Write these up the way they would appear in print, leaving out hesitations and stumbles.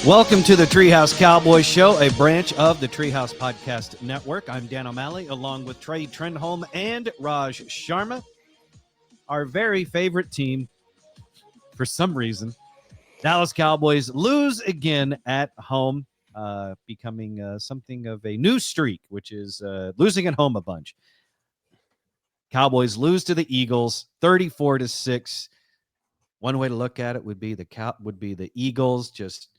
Welcome to the Treehouse Cowboys Show, a branch of the Treehouse Podcast Network. I'm Dan O'Malley, along with Trey Trenholm and Raj Sharma. Our very favorite team, for some reason, Dallas Cowboys, lose again at home, becoming something of a new streak, which is losing at home a bunch. Cowboys lose to the Eagles, 34-6. One way to look at it would be the Eagles just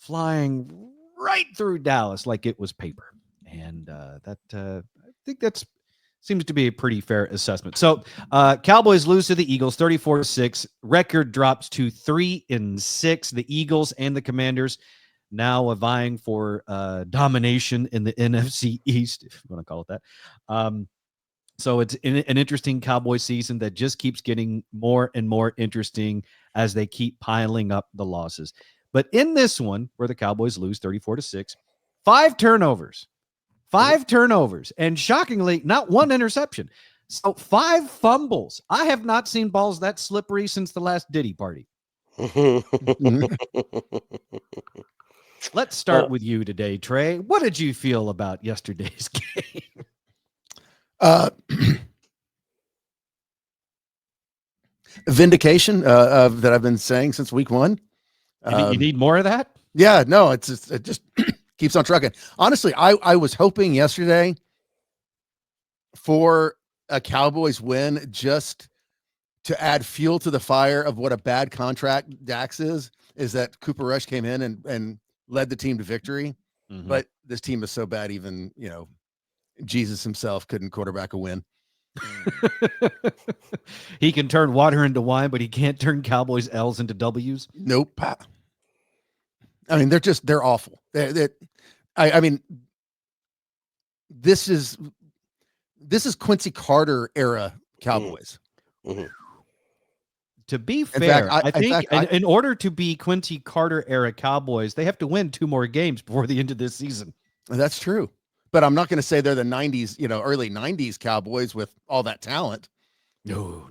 flying right through Dallas like it was paper. And I think that seems to be a pretty fair assessment. So Cowboys lose to the Eagles 34-6. Record drops to 3-6. The Eagles and the Commanders now vying for domination in the NFC East, if you want to call it that. So it's an interesting Cowboy season that just keeps getting more and more interesting as they keep piling up the losses. But in this one, where the Cowboys lose 34-6, 5 turnovers, and shockingly, not one interception. So 5 fumbles. I have not seen balls that slippery since the last Diddy party. Let's start with you today, Trey. What did you feel about yesterday's game? Vindication that I've been saying since week 1. You need more of that? Yeah, no, it just keeps on trucking. Honestly, I was hoping yesterday for a Cowboys win just to add fuel to the fire of what a bad contract Dax is that Cooper Rush came in and led the team to victory. Mm-hmm. But this team is so bad, even, Jesus himself couldn't quarterback a win. He can turn water into wine, but he can't turn Cowboys L's into W's. Nope. I mean, they're awful. I mean, this is Quincy Carter era Cowboys. Mm-hmm. To be fair, I think in order to be Quincy Carter era Cowboys, they have to win 2 more games before the end of this season. That's true. But I'm not going to say they're the 90s, early 90s Cowboys with all that talent. No.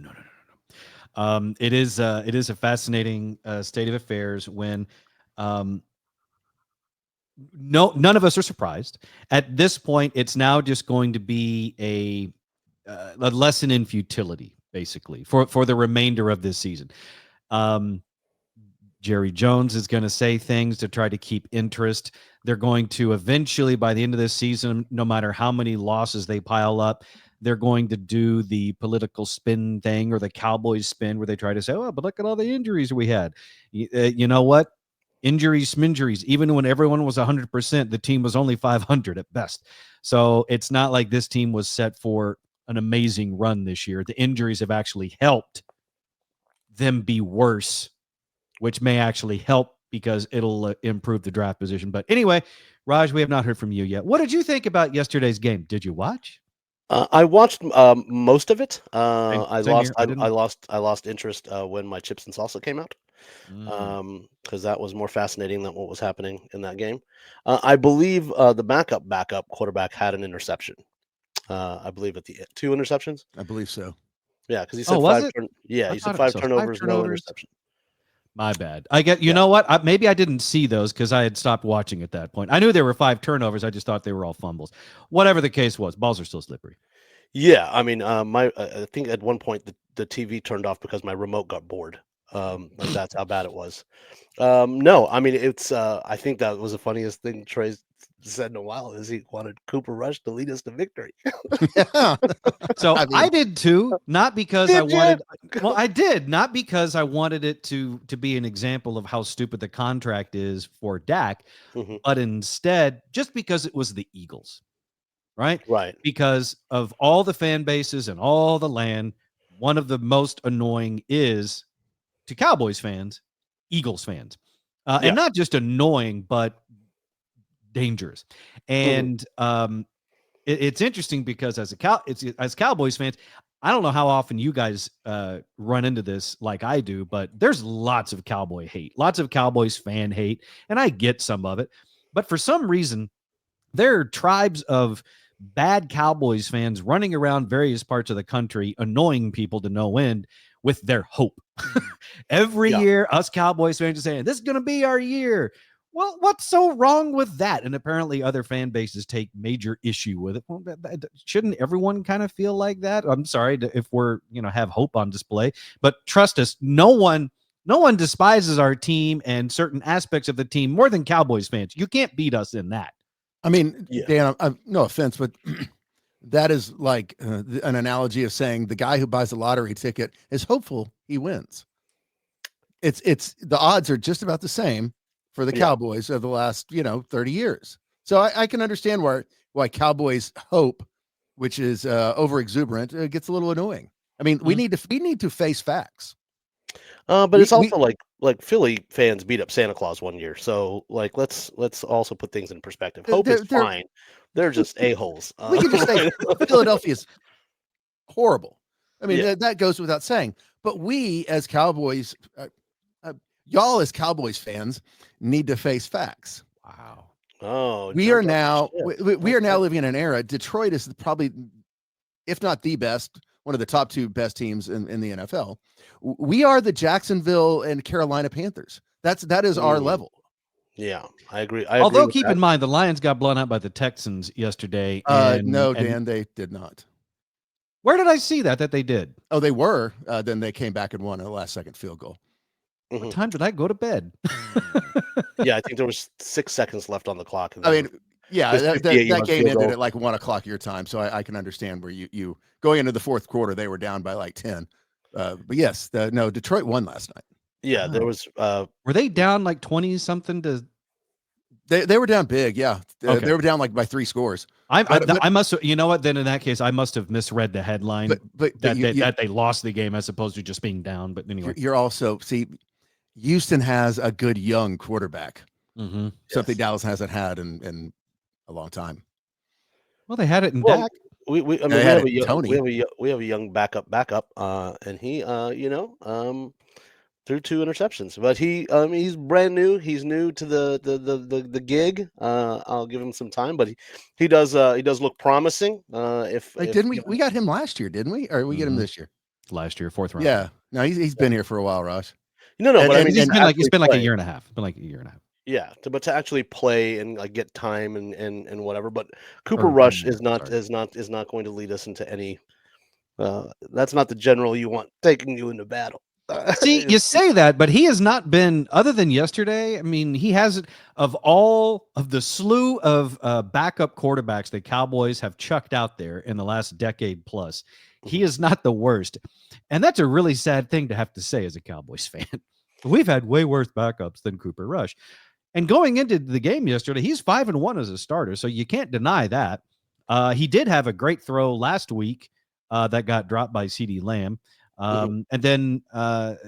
It is a fascinating state of affairs when none of us are surprised. At this point, it's now just going to be a lesson in futility, basically, for the remainder of this season. Jerry Jones is going to say things to try to keep interest. They're going to eventually, by the end of this season, no matter how many losses they pile up, they're going to do the political spin thing or the Cowboys spin where they try to say, oh, but look at all the injuries we had. You know what? Injuries, even when everyone was 100%, the team was only 500 at best. So it's not like this team was set for an amazing run this year. The injuries have actually helped them be worse, which may actually help because it'll improve the draft position. But anyway, Raj, we have not heard from you yet. What did you think about yesterday's game? Did you watch? I watched most of it. I lost interest when my chips and salsa came out, because that was more fascinating than what was happening in that game. I believe the backup quarterback had an interception. I believe at the 2 interceptions. I believe so. Yeah, because he said 5. He said 5 turnovers, no interception. My bad. You know what? Maybe I didn't see those because I had stopped watching at that point. I knew there were 5 turnovers. I just thought they were all fumbles. Whatever the case was, balls are still slippery. Yeah, I mean, I think at one point the TV turned off because my remote got bored. That's how bad it was. No, I mean, it's. I think that was the funniest thing Trey said in a while is he wanted Cooper Rush to lead us to victory. Yeah. So I did too, not because I wanted. Well, I did not because I wanted it to be an example of how stupid the contract is for Dak, but instead just because it was the Eagles, right? Right. Because of all the fan bases and all the land, one of the most annoying is to Cowboys fans, Eagles fans, and not just annoying, but dangerous. And it's interesting because as Cowboys fans, I don't know how often you guys run into this like I do, but there's lots of Cowboy hate, lots of Cowboys fan hate, and I get some of it. But for some reason, there are tribes of bad Cowboys fans running around various parts of the country, annoying people to no end with their hope. Every year, us Cowboys fans are saying, this is going to be our year. Well, what's so wrong with that? And apparently other fan bases take major issue with it. Well, shouldn't everyone kind of feel like that? I'm sorry if we're, have hope on display, but trust us, no one despises our team and certain aspects of the team more than Cowboys fans. You can't beat us in that. I mean, Dan, I'm no offense, but that is like an analogy of saying the guy who buys a lottery ticket is hopeful he wins. It's the odds are just about the same for the Cowboys of the last 30 years. So I can understand why Cowboys hope, which is over exuberant, gets a little annoying. I mean, we need to face facts. But it's also like Philly fans beat up Santa Claus one year, so like let's also put things in perspective. Hope is fine. They're just a-holes. We can just say Philadelphia's horrible. I mean, that goes without saying. But we as Cowboys, y'all as Cowboys fans, need to face facts. Wow. Oh, we are now living in an era. Detroit is probably, if not the best, one of the top two best teams in the NFL. We are the Jacksonville and Carolina Panthers. That is our level. Yeah, I agree. Although keep in mind, the Lions got blown out by the Texans yesterday. Dan, they did not. Where did I see that they did? Oh, they were. Then they came back and won a last-second field goal. What time did I go to bed? Yeah, I think there was 6 seconds left on the clock. I mean, that game ended at like 1 o'clock your time, so I can understand where you going into the fourth quarter, they were down by like 10. But yes, Detroit won last night. Yeah, there was. Were they down like 20 something to? They were down big. Yeah, okay. They were down like by 3 scores. I must. You know what? Then in that case, I must have misread the headline. But that they lost the game as opposed to just being down. But anyway, you're also Houston has a good young quarterback. Mm-hmm. Something Dallas hasn't had in a long time. Well, they had it in Dak. We have a young backup, and he threw 2 interceptions. But he's brand new. He's new to the gig. I'll give him some time, but he does look promising. We got him last year, didn't we? Or we get him this year? Last year, 4th round. Yeah. No, he's been here for a while, Raj. No, but I mean, he's been like a year and a half. Yeah, but to actually play and like get time and whatever. But Cooper Rush is not going to lead us into any. That's not the general you want taking you into battle. See, you say that, but he has not been, other than yesterday. I mean, he has, of all of the slew of backup quarterbacks the Cowboys have chucked out there in the last decade plus, he is not the worst. And that's a really sad thing to have to say as a Cowboys fan. We've had way worse backups than Cooper Rush. And going into the game yesterday, he's 5-1 as a starter, so you can't deny that. He did have a great throw last week that got dropped by CeeDee Lamb. And then and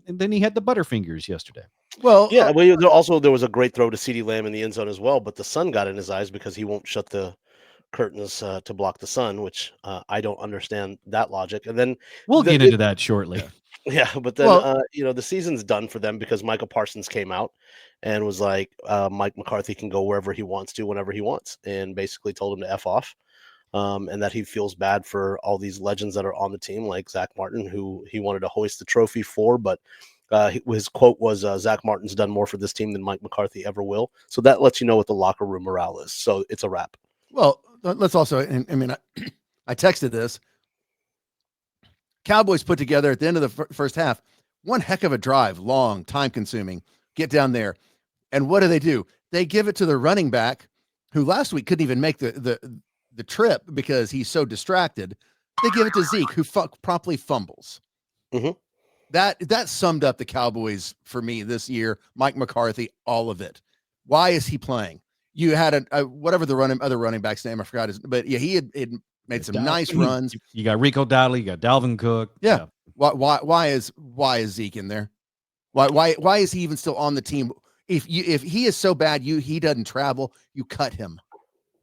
then he had the Butterfingers yesterday. Well, yeah. There was a great throw to CeeDee Lamb in the end zone as well, but the sun got in his eyes because he won't shut the curtains to block the sun, which I don't understand that logic. And then we'll get into that shortly. Yeah, but then the season's done for them because Michael Parsons came out and was like, Mike McCarthy can go wherever he wants to, whenever he wants, and basically told him to F off. And that he feels bad for all these legends that are on the team, like Zach Martin, who he wanted to hoist the trophy for. But his quote was, Zach Martin's done more for this team than Mike McCarthy ever will. So that lets you know what the locker room morale is. So it's a wrap. Well, let's also, I texted this. Cowboys put together at the end of the first half, one heck of a drive, long, time consuming, get down there. And what do? They give it to the running back who last week couldn't even make the trip because he's so distracted. They give it to Zeke, who promptly fumbles. Mm-hmm. That summed up the Cowboys for me this year. Mike McCarthy, all of it. Why is he playing? You had whatever the other running back's name, I forgot his, but yeah, he had made some nice runs. You got Rico Dowdle, you got Dalvin Cook. Yeah. Why is Zeke in there? Why is he even still on the team? If he is so bad, he doesn't travel, you cut him.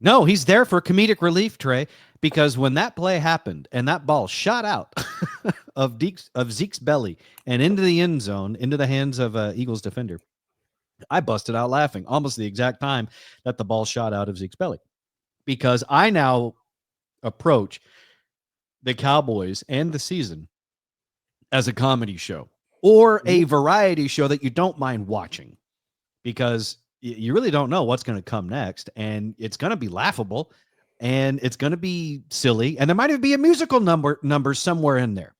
No, he's there for comedic relief, Trey, because when that play happened and that ball shot out of Zeke's belly and into the end zone, into the hands of Eagles defender, I busted out laughing almost the exact time that the ball shot out of Zeke's belly, because I now approach the Cowboys and the season as a comedy show or a variety show that you don't mind watching. because you really don't know what's going to come next, and it's going to be laughable, and it's going to be silly, and there might even be a musical number somewhere in there.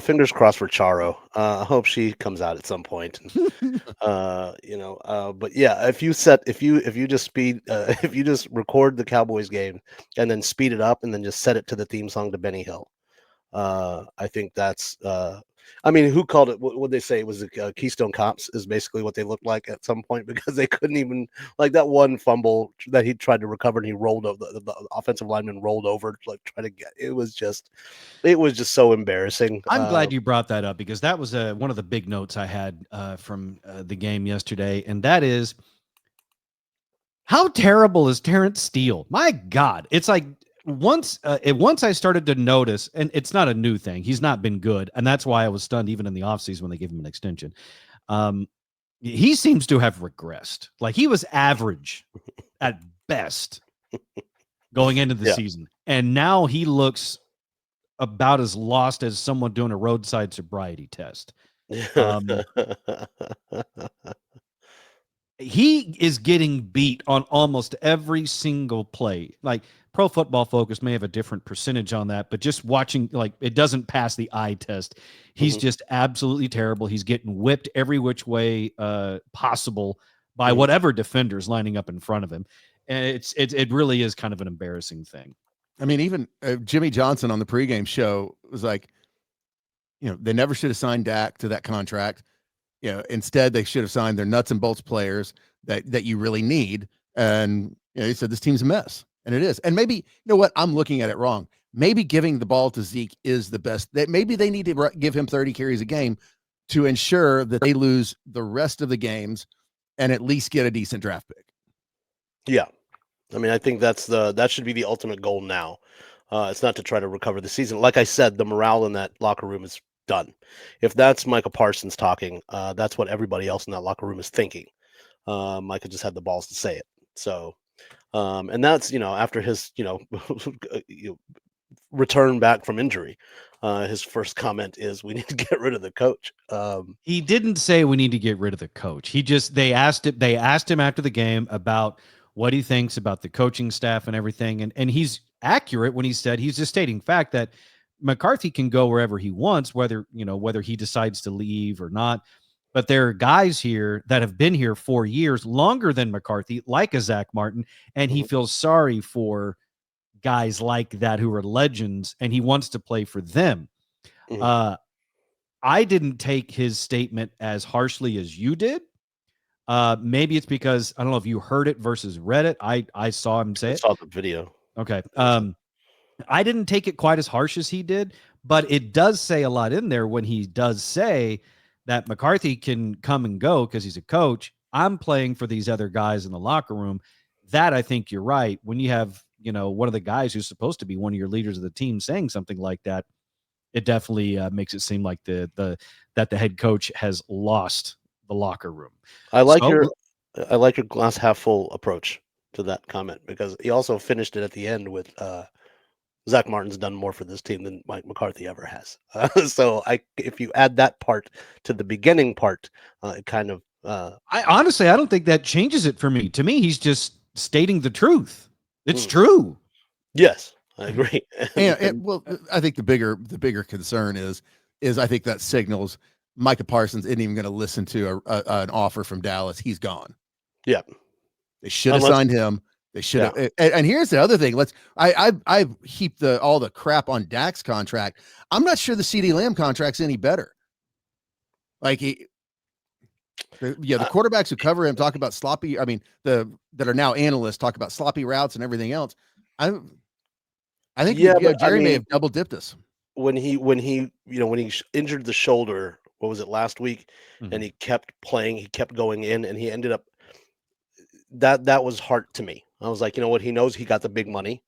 Fingers crossed for Charo. I hope she comes out at some point. But yeah, if you just record the Cowboys game and then speed it up and then just set it to the theme song to Benny Hill, I think that's. Who called it? What they say? It was the Keystone Cops is basically what they looked like at some point, because they couldn't even, like, that one fumble that he tried to recover and he rolled over, the offensive lineman rolled over to, like, try to get. It was just so embarrassing. I'm glad you brought that up, because that was one of the big notes I had from the game yesterday, and that is, how terrible is Terrence Steele? My God, it's like once I started to notice, and it's not a new thing, he's not been good, and that's why I was stunned even in the offseason when they gave him an extension. He seems to have regressed. Like, he was average at best going into the season, and now he looks about as lost as someone doing a roadside sobriety test. He is getting beat on almost every single play. Like, Pro Football Focus may have a different percentage on that, but just watching, like, it doesn't pass the eye test. He's just absolutely terrible. He's getting whipped every which way possible by whatever defender's lining up in front of him. And it really is kind of an embarrassing thing. I mean, even Jimmy Johnson on the pregame show was like, they never should have signed Dak to that contract. Instead they should have signed their nuts and bolts players that you really need. And he said this team's a mess, and it is. And maybe, you know what, I'm looking at it wrong. Maybe giving the ball to Zeke is the best. That maybe they need to give him 30 carries a game to ensure that they lose the rest of the games and at least get a decent draft pick. Yeah. I mean, I think that should be the ultimate goal now. It's not to try to recover the season. Like I said, the morale in that locker room is done. If that's Micah Parsons talking, that's what everybody else in that locker room is thinking. Micah just had the balls to say it. So, and that's, after his, return back from injury, his first comment is, we need to get rid of the coach. He didn't say we need to get rid of the coach. They asked him after the game about what he thinks about the coaching staff and everything. And he's accurate when he said, he's just stating fact that McCarthy can go wherever he wants, whether he decides to leave or not. But there are guys here that have been here 4 years, longer than McCarthy, like a Zach Martin, and he feels sorry for guys like that who are legends, and he wants to play for them. I didn't take his statement as harshly as you did. Maybe it's because I don't know if you heard it versus read it. I saw him say it. I saw the video. Okay. I didn't take it quite as harsh as he did, but it does say a lot in there when he does say that McCarthy can come and go because he's a coach. I'm playing for these other guys in the locker room. That, I think you're right. When you have, one of the guys who's supposed to be one of your leaders of the team saying something like that, it definitely makes it seem like that the head coach has lost the locker room. I like your glass half full approach to that comment, because he also finished it at the end with Zach Martin's done more for this team than Mike McCarthy ever has. So if you add that part to the beginning part, it kind of. I honestly don't think that changes it for me. To me, he's just stating the truth. It's true. Yes, I agree. Well, I think the bigger concern is I think that signals Micah Parsons isn't even going to listen to an offer from Dallas. He's gone. Yeah, they should have signed him. They should have. Yeah. And here's the other thing. I heaped all the crap on Dak's contract. I'm not sure the CeeDee Lamb contract's any better. Like the quarterbacks who cover him talk about sloppy. I mean, that are now analysts talk about sloppy routes and everything else. I think Jerry may have double dipped us when he injured the shoulder. What was it, last week? Mm-hmm. And he kept playing. He kept going in, and he ended up. That was hard to me. I was like, you know what? He knows he got the big money.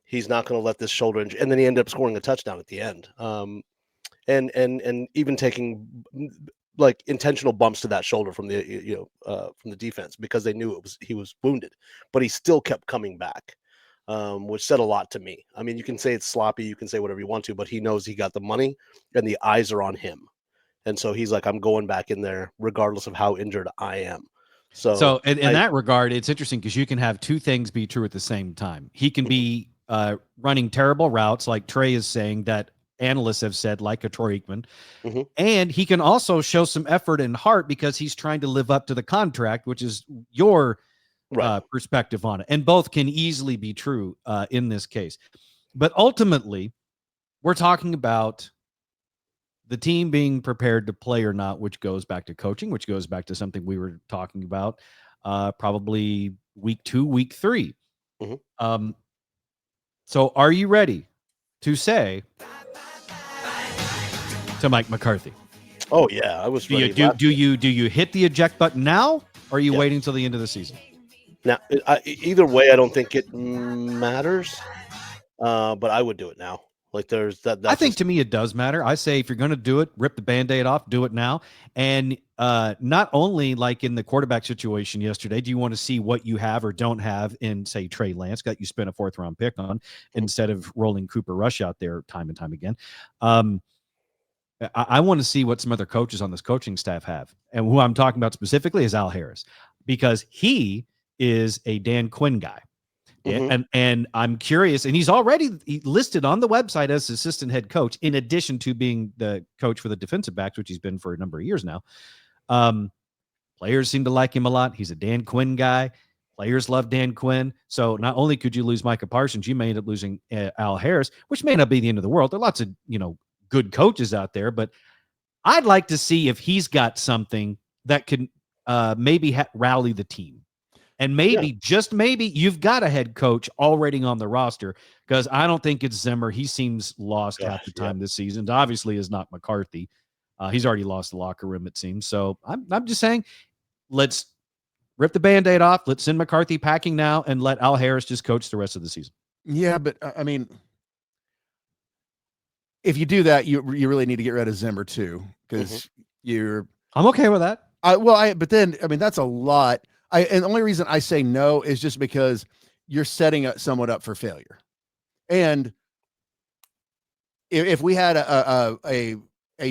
He's not going to let this shoulder injury. And then he ended up scoring a touchdown at the end. And even taking like intentional bumps to that shoulder from the defense, because they knew he was wounded, but he still kept coming back, which said a lot to me. I mean, you can say it's sloppy, you can say whatever you want to, but he knows he got the money and the eyes are on him. And so he's like, I'm going back in there regardless of how injured I am. So in that regard, it's interesting because you can have two things be true at the same time. He can be running terrible routes, like Trey is saying, that analysts have said, like a Troy Aikman. And he can also show some effort and heart because he's trying to live up to the contract, which is your perspective on it. And both can easily be true in this case. But ultimately, we're talking about the team being prepared to play or not, which goes back to coaching, which goes back to something we were talking about probably week 2, week 3. So are you ready to say to Mike McCarthy? Oh, yeah, I was ready. Do you hit the eject button now, or are you waiting until the end of the season? Now, either way, I don't think it matters, but I would do it now. Like there's that. I think to me it does matter. I say if you're going to do it, rip the Band-Aid off, do it now. And not only like in the quarterback situation yesterday, do you want to see what you have or don't have in, say, Trey Lance that you spent a 4th-round pick on instead of rolling Cooper Rush out there time and time again. I want to see what some other coaches on this coaching staff have. And who I'm talking about specifically is Al Harris, because he is a Dan Quinn guy. And I'm curious, and he's already listed on the website as assistant head coach, in addition to being the coach for the defensive backs, which he's been for a number of years now. Players seem to like him a lot. He's a Dan Quinn guy. Players love Dan Quinn. So not only could you lose Micah Parsons, you may end up losing Al Harris, which may not be the end of the world. There are lots of, good coaches out there, but I'd like to see if he's got something that can maybe rally the team. And maybe, just maybe, you've got a head coach already on the roster, because I don't think it's Zimmer. He seems lost half the time this season. It obviously is not McCarthy. He's already lost the locker room, it seems. So I'm just saying, let's rip the Band-Aid off. Let's send McCarthy packing now and let Al Harris just coach the rest of the season. Yeah, but I mean, if you do that, you really need to get rid of Zimmer too, because I'm okay with that. But then, I mean, that's a lot. And the only reason I say no is just because you're setting someone up for failure. And if we had a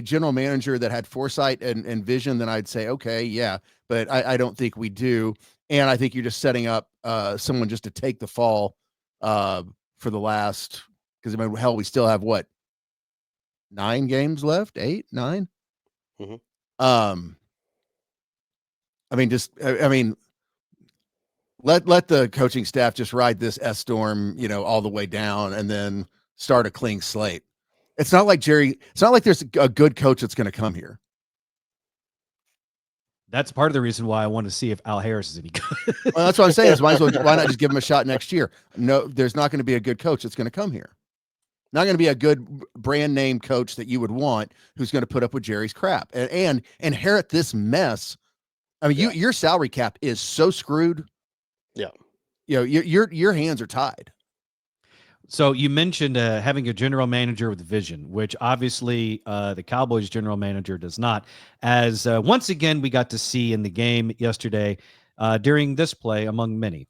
general manager that had foresight and vision, then I'd say, okay, yeah, but I don't think we do. And I think you're just setting up someone just to take the fall for the last, because I mean, hell, we still have 9 games left, 8, 9. Let the coaching staff just ride this S storm, all the way down, and then start a clean slate. It's not like there's a good coach that's going to come here. That's part of the reason why I want to see if Al Harris is any good. Well, that's what I'm saying. Is why not just give him a shot next year? No, there's not going to be a good coach that's going to come here. Not going to be a good brand name coach that you would want, who's going to put up with Jerry's crap and inherit this mess. I mean, your salary cap is so screwed. Yeah. Your hands are tied. So you mentioned having a general manager with vision, which obviously the Cowboys general manager does not. As once again, we got to see in the game yesterday during this play, among many.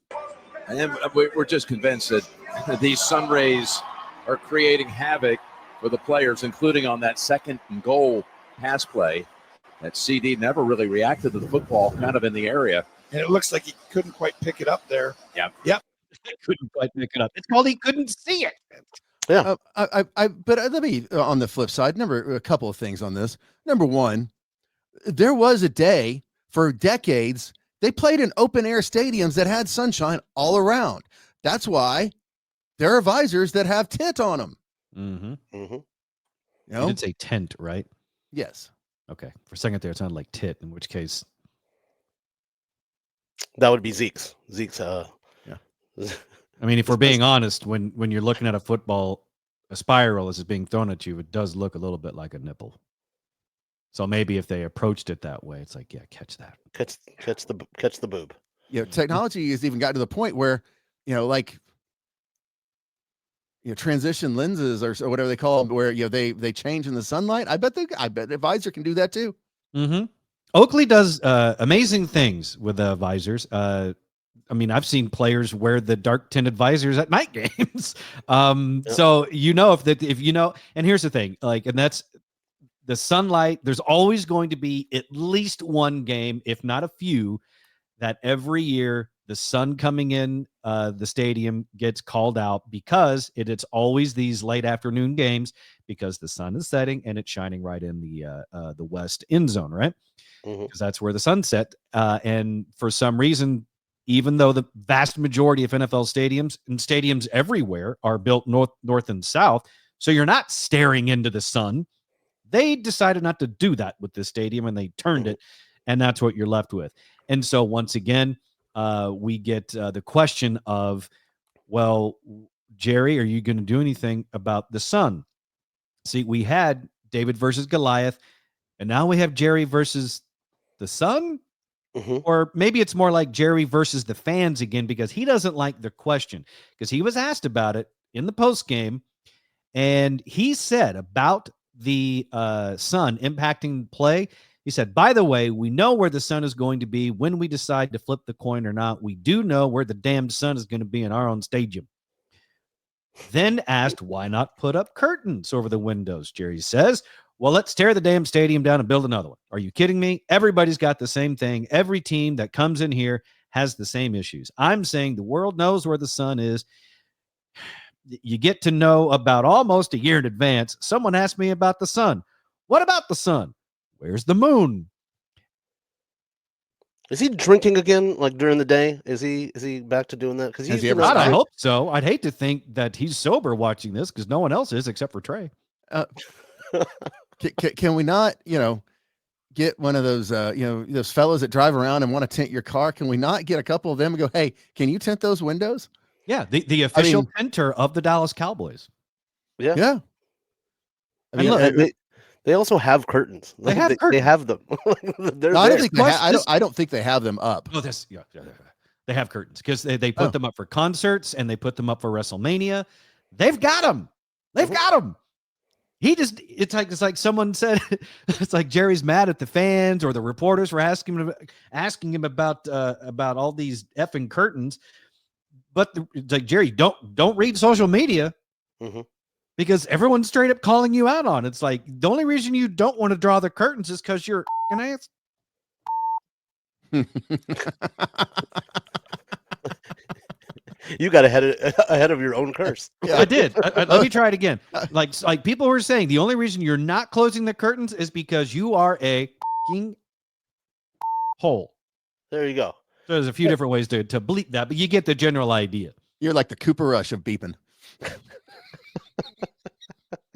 And we're just convinced that these sun rays are creating havoc for the players, including on that 2nd and goal pass play. That CD never really reacted to the football, kind of in the area. And it looks like he couldn't quite pick it up there. Yep. He couldn't quite pick it up. It's called he couldn't see it. Yeah. But let me, on the flip side, a couple of things on this. Number one, there was a day for decades they played in open air stadiums that had sunshine all around. That's why there are visors that have tint on them. You did say tent, right? Yes. Okay. For a second there, it sounded like tit, in which case that would be Zeke's. I mean, if we're being honest, when you're looking at a spiral as it's being thrown at you, it does look a little bit like a nipple. So maybe if they approached it that way, it's like, yeah, catch that. Catch the boob. Technology has even gotten to the point where, transition lenses or whatever they call them, where they change in the sunlight. I bet the visor can do that too. Oakley does amazing things with the visors. I mean, I've seen players wear the dark tinted visors at night games. So if you know, and here's the thing, and that's the sunlight. There's always going to be at least one game, if not a few, that every year the sun coming in the stadium gets called out because it's always these late afternoon games because the sun is setting and it's shining right in the west end zone, right? Because that's where the sun set. And for some reason, even though the vast majority of NFL stadiums and stadiums everywhere are built north and south, so you're not staring into the sun, they decided not to do that with this stadium, and they turned it, and that's what you're left with. And so once again, we get the question of, well, Jerry, are you going to do anything about the sun? See, we had David versus Goliath, and now we have Jerry versus the sun. Or maybe it's more like Jerry versus the fans again, because he doesn't like the question, because he was asked about it in the post game, and he said about the sun impacting play. He said, by the way, we know where the sun is going to be when we decide to flip the coin or not. We do know where the damn sun is going to be in our own stadium. Then asked, why not put up curtains over the windows? Jerry says, well, let's tear the damn stadium down and build another one. Are you kidding me? Everybody's got the same thing. Every team that comes in here has the same issues. I'm saying the world knows where the sun is. You get to know about almost a year in advance. Someone asked me about the sun. What about the sun? Where's the moon? Is he drinking again, like during the day? Is he back to doing that? Because he's God, I hope so. I'd hate to think that he's sober watching this, because no one else is except for Trey. Can we not, get one of those, those fellows that drive around and want to tint your car? Can we not get a couple of them and go, hey, can you tint those windows? Yeah, the official tinter of the Dallas Cowboys. Yeah. Yeah. I mean, look, they also have curtains. They have curtains. They have them. I don't think they have them up. Oh, they have curtains because they put them up for concerts and they put them up for WrestleMania. They've got them. They've got them. It's like someone said, it's like Jerry's mad at the fans or the reporters for asking him about all these effing curtains. But it's like, Jerry, don't read social media because everyone's straight up calling you out on it. It's like the only reason you don't want to draw the curtains is because you're an ass. You got ahead of your own curse. Yeah. I did. Let me try it again. Like people were saying, the only reason you're not closing the curtains is because you are a hole. There you go. So there's a few different ways to bleep that, but you get the general idea. You're like the Cooper Rush of beeping.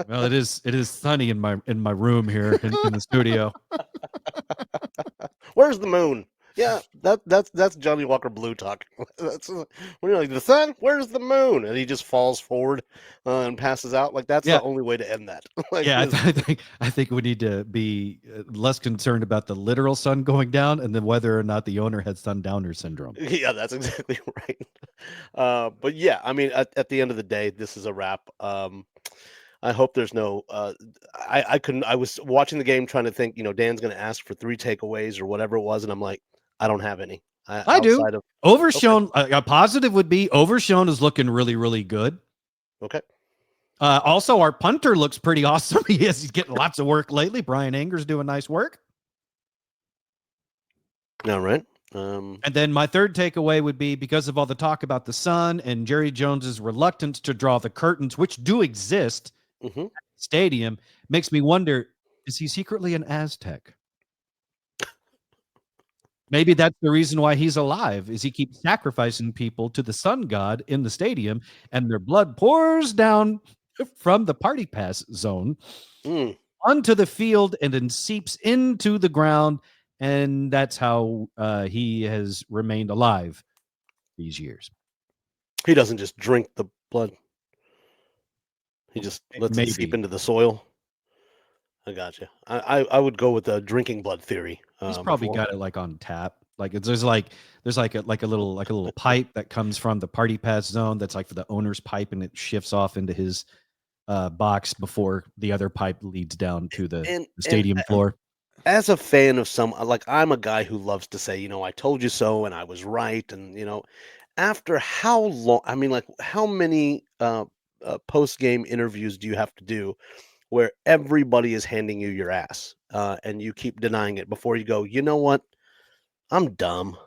Well, it is sunny in my room here in the studio. Where's the moon? Yeah, that's Johnny Walker Blue talk. That's when you're like, the sun, where's the moon? And he just falls forward and passes out. Like that's the only way to end that. I think we need to be less concerned about the literal sun going down and then whether or not the owner had sundowner syndrome. Yeah, that's exactly right. But yeah, I mean, at the end of the day, this is a wrap. I hope there's no. I was watching the game trying to think. Dan's going to ask for 3 takeaways or whatever it was, and I'm like, I don't have any. I do. Overshown. Okay. A positive would be Overshown is looking really, really good. Okay. Also, our punter looks pretty awesome. He's getting lots of work lately. Brian Anger's doing nice work. All right. And then my third takeaway would be, because of all the talk about the sun and Jerry Jones's reluctance to draw the curtains, which do exist at the stadium, makes me wonder, is he secretly an Aztec? Maybe that's the reason why he's alive, is he keeps sacrificing people to the sun god in the stadium, and their blood pours down from the party pass zone onto the field and then seeps into the ground. And that's how he has remained alive these years. He doesn't just drink the blood. He just lets it seep into the soil. I got you. I would go with the drinking blood theory. He's probably got it like on tap. Like there's like a little pipe that comes from the party pass zone that's like for the owner's pipe, and it shifts off into his box before the other pipe leads down to the stadium floor. As a fan of I'm a guy who loves to say, I told you so, and I was right, and after how long? I mean, like, how many post-game interviews do you have to do where everybody is handing you your ass, and you keep denying it before you go, you know what? I'm dumb.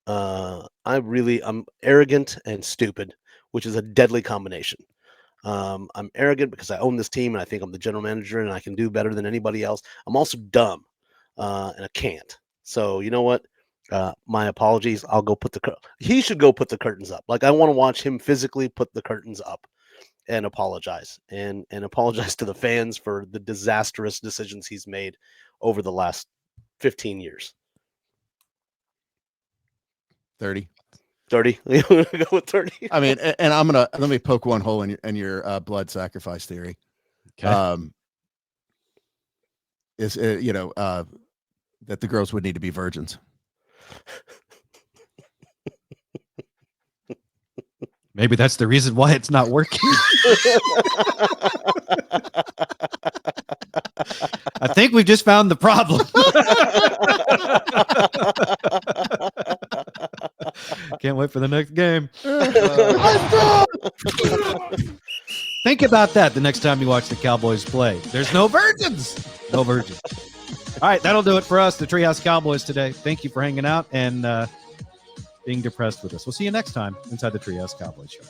I'm arrogant and stupid, which is a deadly combination. I'm arrogant because I own this team and I think I'm the general manager and I can do better than anybody else. I'm also dumb and I can't. So you know what? My apologies. He should go put the curtains up. Like, I want to watch him physically put the curtains up and apologize and apologize to the fans for the disastrous decisions he's made over the last 15 years. 30. 30. You want to go with 30? I mean, and let me poke one hole in your blood sacrifice theory. Okay. That the girls would need to be virgins. Maybe that's the reason why it's not working. I think we've just found the problem. Can't wait for the next game. Think about that the next time you watch the Cowboys play. There's no virgins. No virgins. All right, that'll do it for us, the Treehouse Cowboys today. Thank you for hanging out and being depressed with us. We'll see you next time inside the Treehouse Cowboys show.